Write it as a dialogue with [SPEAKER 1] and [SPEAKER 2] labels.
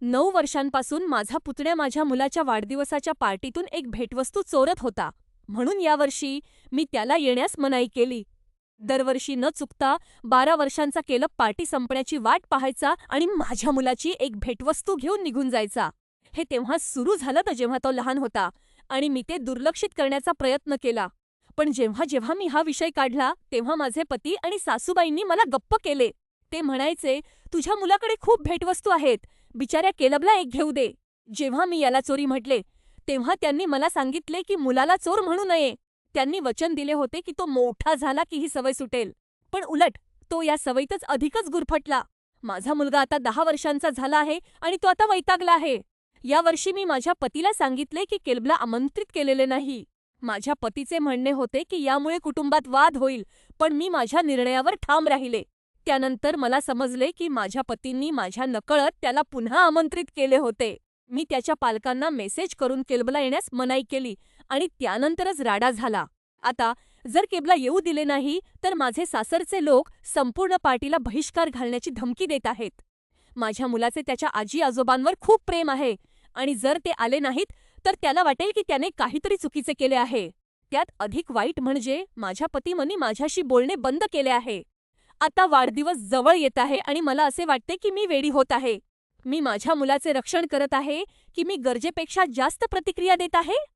[SPEAKER 1] 9 वर्षांपासून माझा पुतण्या माझ्या मुलाच्या वाढदिवसाच्या पार्टीतून एक भेटवस्तू चोरत होता, म्हणून यावर्षी मी त्याला येण्यास मनाई केली. दरवर्षी न चुकता 12 वर्षांचा केलब पार्टी संपण्याची वाट पाहायचा आणि माझ्या मुलाची एक भेटवस्तू घेऊन निघून जायचा. हे तेव्हा सुरू झालं तर जेव्हा तो लहान होता आणि मी ते दुर्लक्षित करण्याचा प्रयत्न केला. पण जेव्हा जेव्हा मी हा विषय काढला, तेव्हा माझे पती आणि सासूबाईंनी मला गप्प केले. ते म्हणायचे, "तुझ्या मुलाकडे खूप भेटवस्तू आहेत. बिचाऱ्या केलबला एक घेऊ दे." जेव्हा मी याला चोरी म्हटले, तेव्हा त्यांनी मला सांगितले की मुलाला चोर म्हणू नये. त्यांनी वचन दिले होते की तो मोठा झाला की ही सवय सुटेल. पण उलट तो या सवयीतच अधिकच गुरफटला. माझा मुलगा आता 10 वर्षांचा झाला आहे आणि तो आता वैतागला आहे. यावर्षी मी माझ्या पतीला सांगितले की केलबला आमंत्रित केलेले नाही. माझ्या पतीचे म्हणणे होते की यामुळे कुटुंबात वाद होईल, पण मी माझ्या निर्णयावर ठाम राहिले. त्यानंतर मला समजले की माझ्या पतींनी माझ्या नकळत त्याला पुन्हा आमंत्रित केले होते. मी त्याच्या पालकांना मेसेज करून केलबला येण्यास मनाई केली आणि त्यानंतरच राडा झाला. आता जर केबला येऊ दिले नाही, तर माझे सासरचे लोक संपूर्ण पार्टीला बहिष्कार घालण्याची धमकी देत आहेत. माझ्या मुलाचे त्याच्या आजी-आजोबांवर खूप प्रेम आहे आणि जर ते आले नाहीत, तर त्याला वाटेल की त्याने काहीतरी चुकीचे केले आहे. त्यात अधिक वाईट म्हणजे माझ्या पतींनी माझ्याशी बोलणे बंद केले आहे. आता वाढदिवस जवळ येत आहे आणि मला असे वाटते की मी वेडी होत आहे. मी माझ्या मुलाचे रक्षण करत आहे की मी गरजेपेक्षा जास्त प्रतिक्रिया देत आहे?